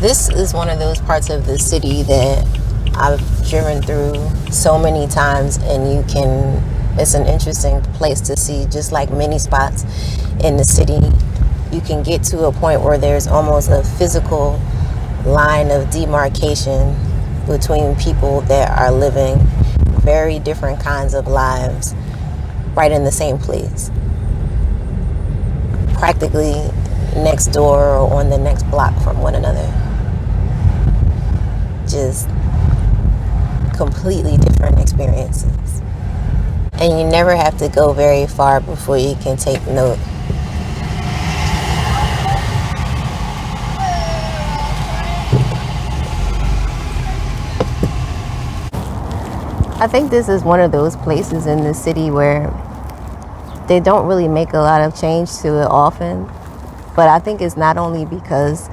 This is one of those parts of the city that I've driven through so many times, and it's an interesting place to see, just like many spots in the city. You can get to a point where there's almost a physical line of demarcation between people that are living very different kinds of lives right in the same place, practically next door or on the next block from one another. Just completely different experiences. And you never have to go very far before you can take note. I think this is one of those places in the city where they don't really make a lot of change to it often. But I think it's not only because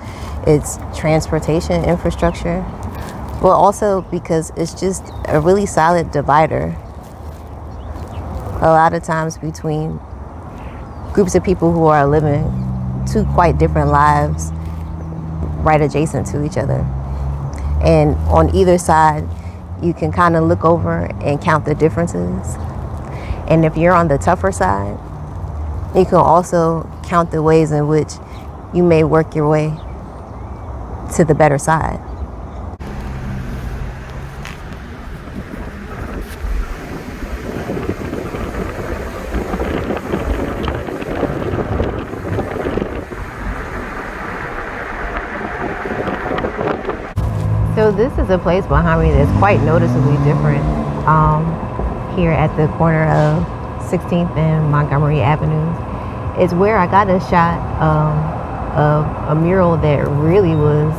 it's transportation infrastructure, but also because it's just a really solid divider a lot of times between groups of people who are living two quite different lives right adjacent to each other. And on either side, you can kind of look over and count the differences. And if you're on the tougher side, you can also count the ways in which you may work your way to the better side. So this is a place behind me that's quite noticeably different, here at the corner of 16th and Montgomery Avenues. It's where I got a shot of a mural that really was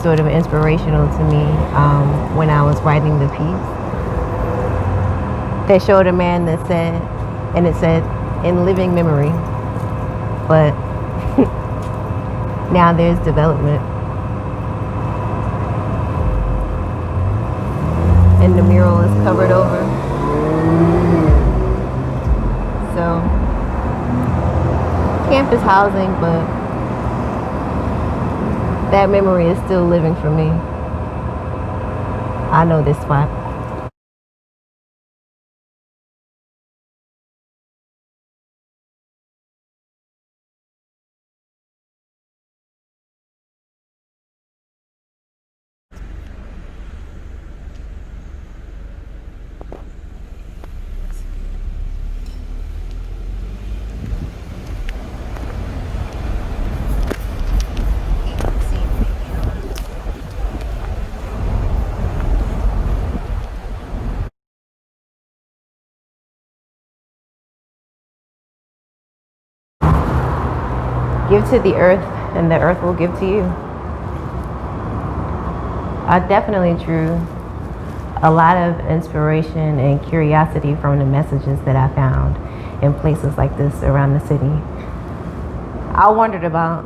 sort of inspirational to me when I was writing the piece. They showed a man that said, and it said, "In living memory," but now there's development. And the mural is covered over. So, campus housing, but that memory is still living for me. I know this spot. Give to the earth, and the earth will give to you. I definitely drew a lot of inspiration and curiosity from the messages that I found in places like this around the city. I wondered about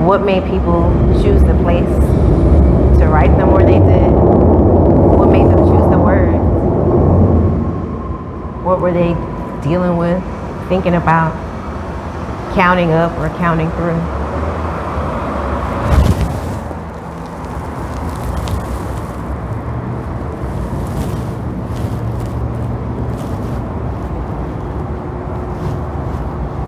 what made people choose the place to write them where they did. What made them choose the words? What were they dealing with, thinking about, counting up or counting through?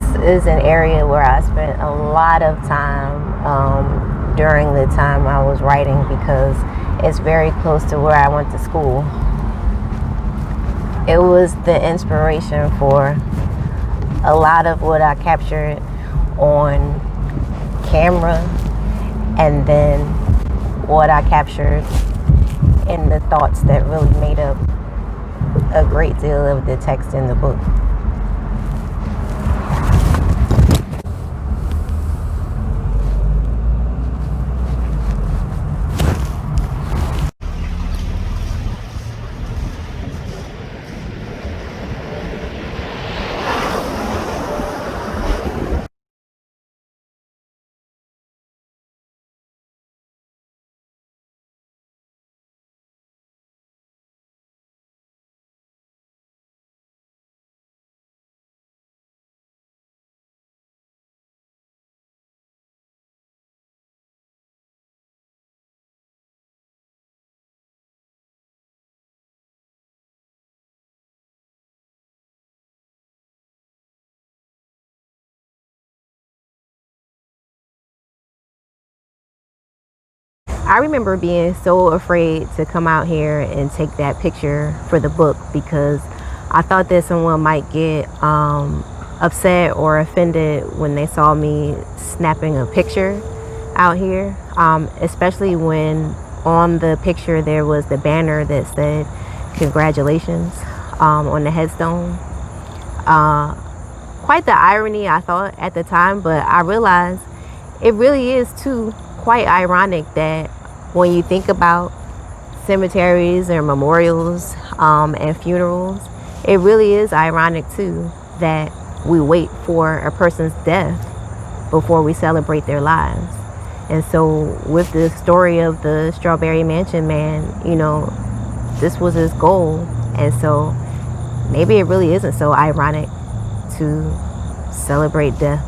This is an area where I spent a lot of time during the time I was writing, because it's very close to where I went to school. It was the inspiration for a lot of what I captured on camera, and then what I captured in the thoughts that really made up a great deal of the text in the book. I remember being so afraid to come out here and take that picture for the book because I thought that someone might get upset or offended when they saw me snapping a picture out here, especially when on the picture there was the banner that said congratulations on the headstone. Quite the irony, I thought at the time, but I realized it really is too quite ironic that when you think about cemeteries or memorials and funerals, it really is ironic too that we wait for a person's death before we celebrate their lives. And so with the story of the Strawberry Mansion Man, this was his goal. And so maybe it really isn't so ironic to celebrate death.